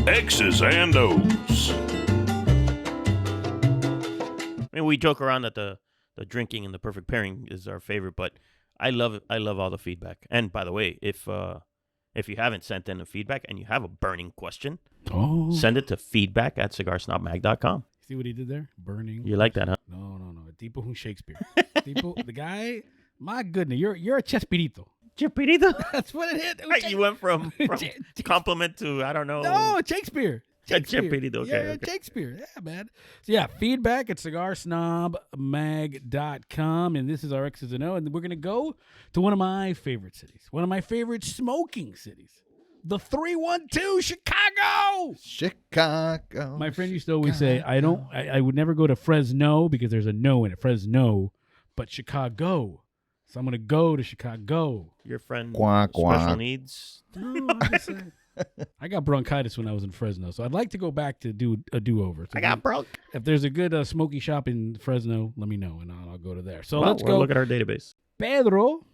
X's and O's. I mean, we joke around that the drinking and the perfect pairing is our favorite, but I love it. I love all the feedback. And by the way, if you haven't sent in a feedback and you have a burning question, send it to feedback@cigarsnobmag.com. See what he did there? Burning. You like that, huh? No. Tipo who Shakespeare. Tipo, the guy. My goodness, you're a Chespirito. Chespirito? That's what it is. Right, you went from compliment to, I don't know. No, Shakespeare. Chespirito, okay, Yeah, okay. Shakespeare. Yeah, man. So, yeah, feedback at cigarsnobmag.com. And this is our X's and O. And we're going to go to one of my favorite cities, one of my favorite smoking cities, the 312, Chicago. Chicago. My friend used to always say, I would never go to Fresno because there's a no in it, Fresno, but Chicago. So I'm going to go to Chicago. Your friend Quack, special quack. needs? No, I'm just saying. I got bronchitis when I was in Fresno, so I'd like to go back to do a do-over. So I got broke. If there's a good smoky shop in Fresno, let me know, and I'll go to there. So Well, let's we'll go. look at our database. Pedro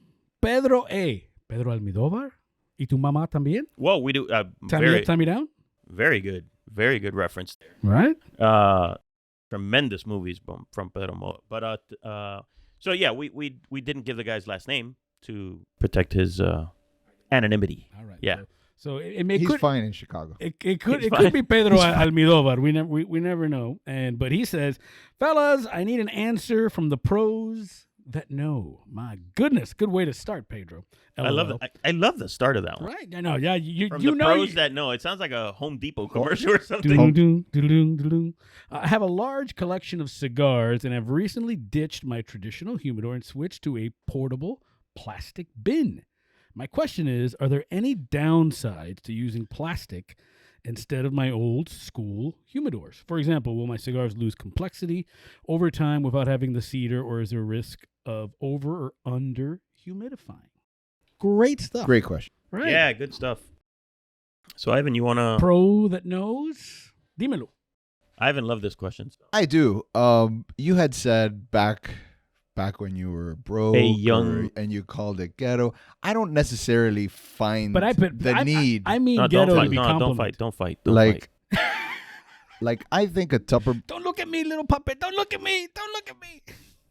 Almodóvar. ¿Y tu mamá también? Whoa, we do Tie me down? very good reference there. Right? Tremendous movies from Pedro But so yeah, we didn't give the guy's last name to protect his anonymity. All right. Yeah. So it He's could fine in Chicago. it could fine. be Pedro Almodóvar. We never know. But he says, fellas, I need an answer from the pros that know. My goodness, good way to start, Pedro. I love the start of that one. Right? I know. Yeah, From you the know. pros that know. It sounds like a Home Depot commercial or something. Doo-doo-doo-doo-doo-doo. I have a large collection of cigars and have recently ditched my traditional humidor and switched to a portable plastic bin. My question is, are there any downsides to using plastic instead of my old school humidors? For example, will my cigars lose complexity over time without having the cedar, or is there a risk of over or under humidifying? Great stuff. Great question. Right. Yeah, good stuff. So Ivan, you wanna? Pro that knows? Dímelo. Ivan loved this question. I do. You had said back when you were broke and you called it ghetto. I don't necessarily find the need. I mean No, ghetto don't to be fight. No, compliment. don't fight. Like I think a Tupper. Don't look at me, little puppet. Don't look at me.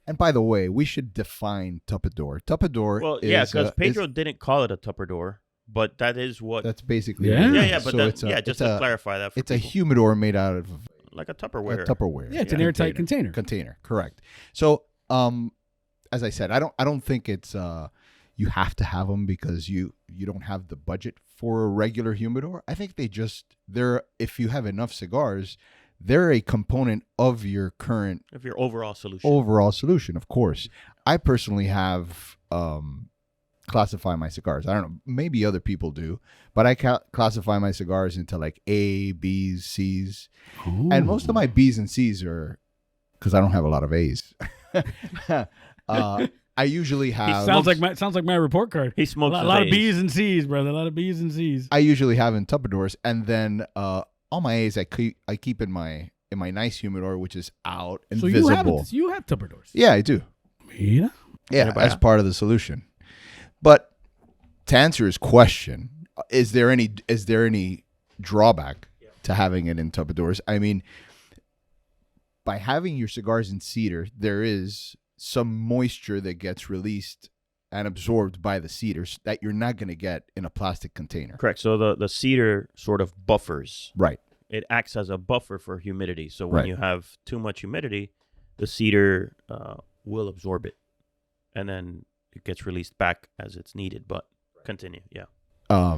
And by the way, we should define tuppador. Tuppador. Well, is, yeah, because Pedro didn't call it a Tupperdor, but that is what. That's basically. Yeah. What it is. Yeah, but So just to clarify that. For it's a people. humidor made out of Like a Tupperware. Tupperware. Yeah, it's an airtight container. Container, correct. So, as I said, I don't think it's you have to have them because you don't have the budget for a regular humidor. I think they're if you have enough cigars, they're a component of your current Of your overall solution. Of course. I personally have classify my cigars. I don't know, maybe other people do, but I classify my cigars into like A, B's, C's. Ooh. And most of my B's and C's are because I don't have a lot of A's. I usually have. Sounds like my report card. He smokes a his lot of A's. B's and C's, brother. A lot of B's and C's. I usually have in Tuppadors, and then all my A's I keep in my nice humidor, which is out and So visible. you have Tupperdors. Yeah, I do. Mira. Yeah, as part of the solution. But to answer his question, is there any drawback to having it in Tuppadors? I mean, by having your cigars in cedar, there is some moisture that gets released and absorbed by the cedars that you're not going to get in a plastic container. Correct. So the cedar sort of buffers. Right. It acts as a buffer for humidity. So when Right. you have too much humidity, the cedar will absorb it, and then it gets released back as it's needed. But continue, yeah. I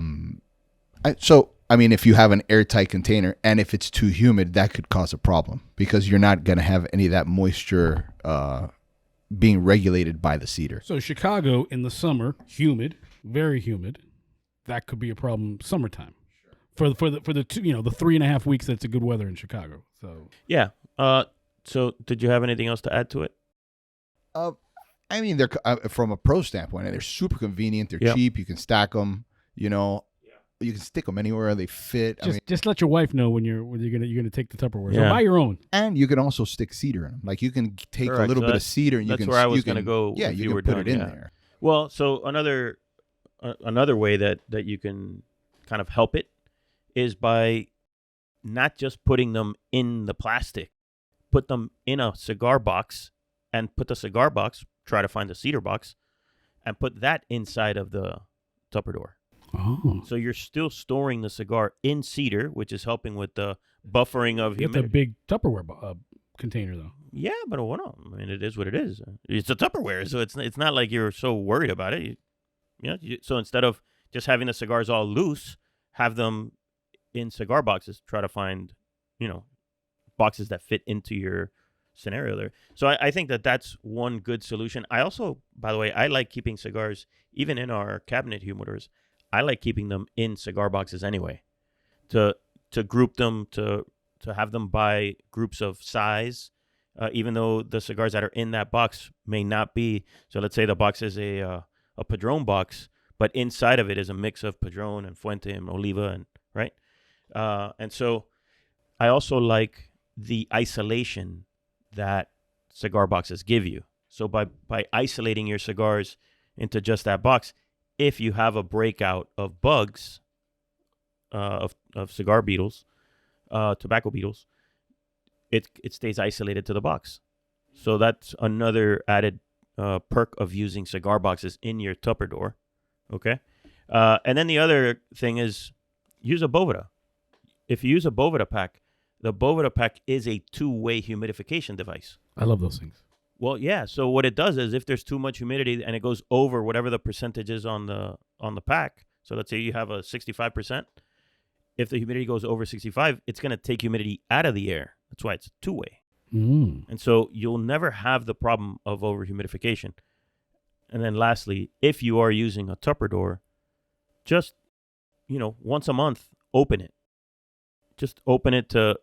mean, if you have an airtight container and if it's too humid, that could cause a problem because you're not going to have any of that moisture being regulated by the cedar. So Chicago in the summer, humid, very humid. That could be a problem summertime. For the 3.5 weeks that's a good weather in Chicago. So Yeah. So did you have anything else to add to it? I mean, they're from a pro standpoint, they're super convenient. They're Yep. cheap. You can stack them. You know, you can stick them anywhere. They fit. just let your wife know when you're gonna take the Tupperware. So Yeah. buy your own. And you can also stick cedar in them. Like you can take a Correct. little So bit of that's- cedar and you that's can. where I was you can- gonna go Yeah, if you you can were put done, it in yeah. there. Well, so another way that you can kind of help it is by not just putting them in the plastic, put them in a cigar box and put the cigar box, try to find the cedar box, and put that inside of the tuppador. Oh. So you're still storing the cigar in cedar, which is helping with the buffering of It's a humidity. big Tupperware container, though. Yeah, but no, I mean, it is what it is. It's a Tupperware, so it's not like you're so worried about it. So instead of just having the cigars all loose, have them in cigar boxes. Try to find, boxes that fit into your scenario there. So I think that's one good solution. I also, by the way, I like keeping cigars, even in our cabinet humidors, I like keeping them in cigar boxes anyway, to group them, to have them by groups of size, even though the cigars that are in that box may not be. So let's say the box is a Padron box, but inside of it is a mix of Padron and Fuente and Oliva, and right. And so I also like the isolation that cigar boxes give you. So by isolating your cigars into just that box, if you have a breakout of bugs, of cigar beetles, tobacco beetles, it stays isolated to the box. So that's another added perk of using cigar boxes in your tuppador. Okay. And then the other thing is use a Boveda. If you use a Boveda pack, the Boveda pack is a two-way humidification device. I love those things. Well, yeah. So what it does is if there's too much humidity and it goes over whatever the percentage is on the pack. So let's say you have a 65%. If the humidity goes over 65, it's going to take humidity out of the air. That's why it's two-way. Mm. And so you'll never have the problem of over-humidification. And then lastly, if you are using a Tuppador, just, once a month, open it. Just open it to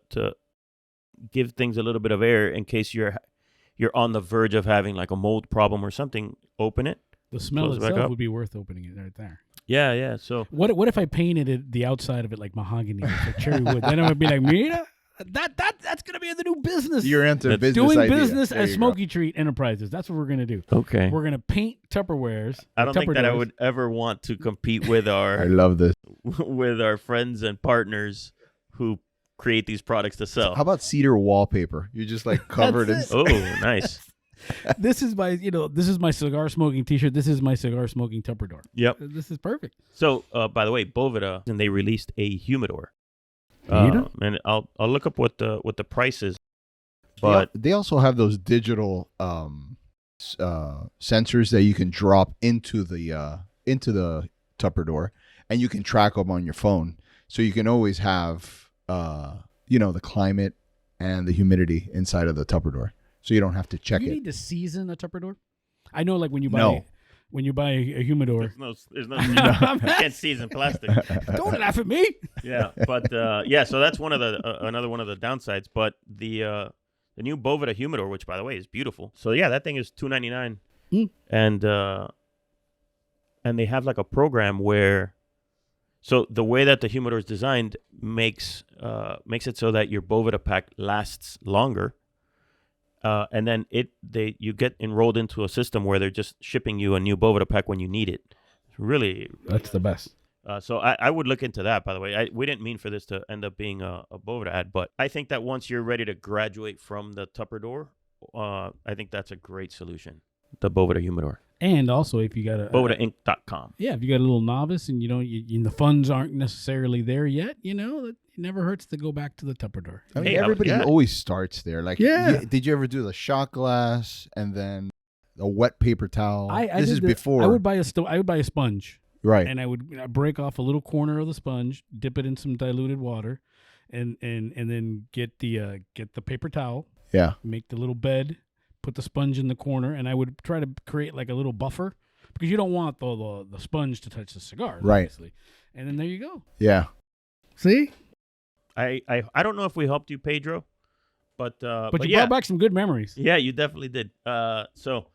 give things a little bit of air in case you're on the verge of having like a mold problem or something. Open it. The smell Close it back itself up. would be worth opening it right there. Yeah. So What if I painted the outside of it like mahogany, like cherry wood? Then I would be like, mira, that's gonna be the new business. You're into That's business Doing idea. business There as you Smoky Treat Enterprises. That's what we're gonna do. okay. We're gonna paint Tupperwares. I don't think that I Tupperdors. would ever want to compete with go. I our love this. with our friends and partners who create these products to sell. How about cedar wallpaper? You're just like covered in. That's Oh, nice. This is my cigar smoking T-shirt. This is my cigar smoking Tupperdor. Yep. This is perfect. So, by the way, Boveda, and they released a humidor. Humidor? And I'll look up what the price is. But They also have those digital sensors that you can drop into the Tupperdoor, and you can track them on your phone, so you can always have the climate and the humidity inside of the Tupperdoor, so you don't have to check You it. need to season a Tupperdor. I know, like when you buy No. a humidor. there's no I can't season plastic. Don't laugh at me. Yeah, but so that's one of the another one of the downsides. But the new Boveda humidor, which by the way is beautiful. So yeah, that thing is $299, and they have like a program where, so the way that the humidor is designed makes it so that your Boveda pack lasts longer, and then you get enrolled into a system where they're just shipping you a new Boveda pack when you need it. It's really That's the best. so I would look into that, by the way. We didn't mean for this to end up being a Boveda ad, but I think that once you're ready to graduate from the Tupperdor, I think that's a great solution, the Boveda humidor. And also, if you got a BovedaInc.com. yeah, if you got a little novice and the funds aren't necessarily there yet, it never hurts to go back to the Tupperdor. I mean, Hey, everybody yeah. always starts there. Like, Yeah. did you ever do the shot glass and then a wet paper towel? This did is before, I would buy a sponge, right? and I'd break off a little corner of the sponge, dip it in some diluted water, and then get the paper towel, Yeah, make the little bed, put the sponge in the corner, and I would try to create like a little buffer because you don't want the sponge to touch the cigar, Right. obviously. And then there you go. yeah. See, I don't know if we helped you, Pedro, but but you yeah. brought back some good memories. Yeah, you definitely did. So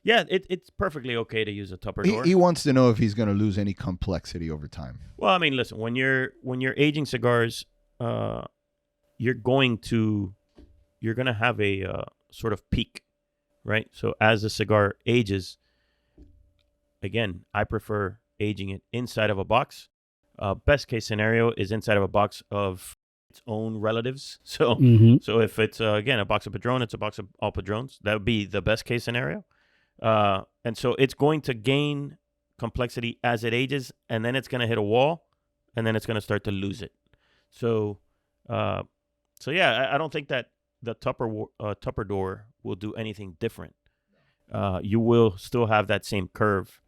yeah, it's perfectly okay to use a Tupperdor. He wants to know if he's going to lose any complexity over time. Well, I mean, listen, when you're aging cigars, you're going to have a sort of peak, right? So as the cigar ages, again, I prefer aging it inside of a box. Best case scenario is inside of a box of its own relatives. So Mhm. so if it's again a box of Padron, it's a box of all Padrones. That would be the best case scenario. And so it's going to gain complexity as it ages, and then it's going to hit a wall, and then it's going to start to lose it. So yeah, I don't think that the Tupperdor will do anything different. You will still have that same curve,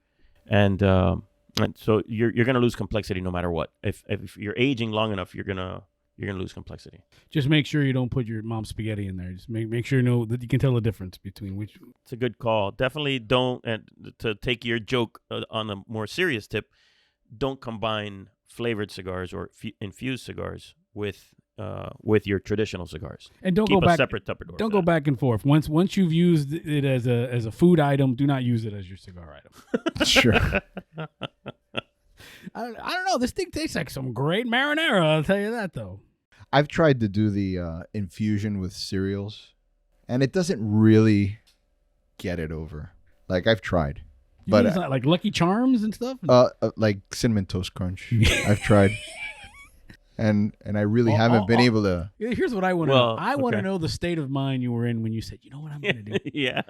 and so you're going to lose complexity no matter what. If you're aging long enough, you're gonna lose complexity. Just make sure you don't put your mom's spaghetti in there. Just make sure you know that you can tell the difference between which. It's a good call. Definitely don't. And to take your joke on a more serious tip, don't combine flavored cigars or infused cigars with your traditional cigars. And don't Keep go back. a separate Tupperdor. Don't go back and forth. Once you've used it as a food item, do not use it as your cigar item. Sure. I don't know. This thing tastes like some great marinara. I'll tell you that though. I've tried to do the infusion with cereals, and it doesn't really get it over. Like I've tried, You but use like Lucky Charms and stuff. like Cinnamon Toast Crunch, I've tried, and I really haven't been able to. Here's what I want to know. Well, I want to okay. know the state of mind you were in when you said, "You know what I'm going to do, Yeah.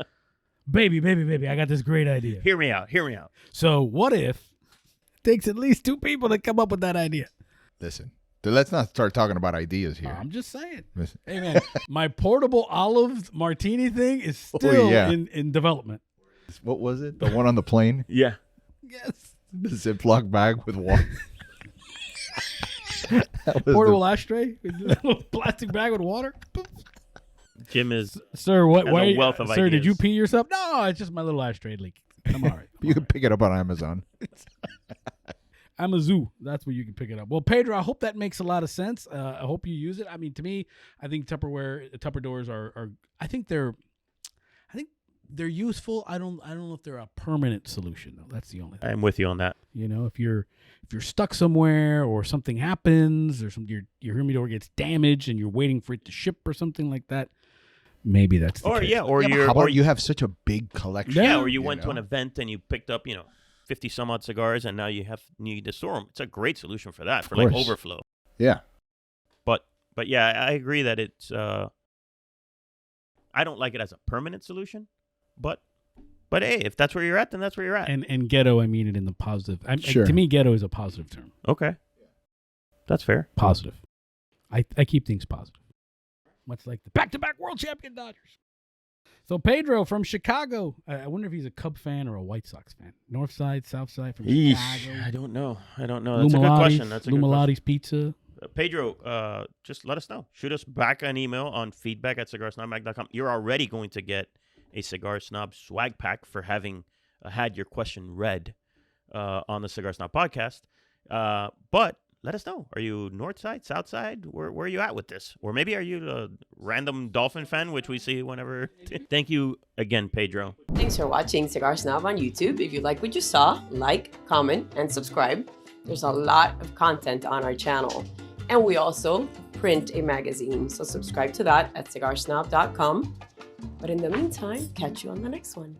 baby, I got this great idea." Hear me out. So what if it takes at least two people to come up with that idea? Listen, let's not start talking about ideas here. I'm just saying. Listen. Hey man, my portable olive martini thing is still in development. What was it? The one on the plane? Yeah. Yes. The Ziploc bag with water. Portable ashtray, plastic bag with water. Jim is Sir, what? has Why? a wealth of Sir, did you ideas. pee yourself? No, it's just my little ashtray leak. I'm all right. You can pick it up on Amazon. I'm a zoo. That's where you can pick it up. Well, Pedro, I hope that makes a lot of sense. I hope you use it. I mean, to me, I think Tupperdors are. I think they're useful. I don't know if they're a permanent solution though. That's the only thing. I'm with you on that. You know, if you're stuck somewhere or something happens or your humidor gets damaged and you're waiting for it to ship or something like that, maybe that's the Or case. yeah, or Yeah, but you're how or about you have such a big collection? yeah, or you went to know? an event and you picked up 50 some odd cigars, and now you need to store them. It's a great solution for that, for like course. overflow. Yeah. But yeah, I agree that it's. I don't like it as a permanent solution, but hey, if that's where you're at, then that's where you're at. And ghetto, I mean it in the positive. Sure. To me, ghetto is a positive term. Okay, that's fair. Positive. I keep things positive. Much like the back-to-back world champion Dodgers. So Pedro from Chicago. I wonder if he's a Cub fan or a White Sox fan. North side, South side from Chicago. I don't know. That's a good question. That's a good question. Lumalati's Pizza. Pedro, just let us know. Shoot us back an email on feedback@cigarsnobmag.com. You're already going to get a Cigar Snob swag pack for having had your question read on the Cigar Snob podcast. But let us know. Are you north side, south side? Where are you at with this? Or maybe are you a random Dolphin fan, which we see whenever. Thank you again, Pedro. Thanks for watching Cigar Snob on YouTube. If you like what you saw, like, comment, and subscribe. There's a lot of content on our channel. And we also print a magazine, so subscribe to that at cigarsnob.com. But in the meantime, catch you on the next one.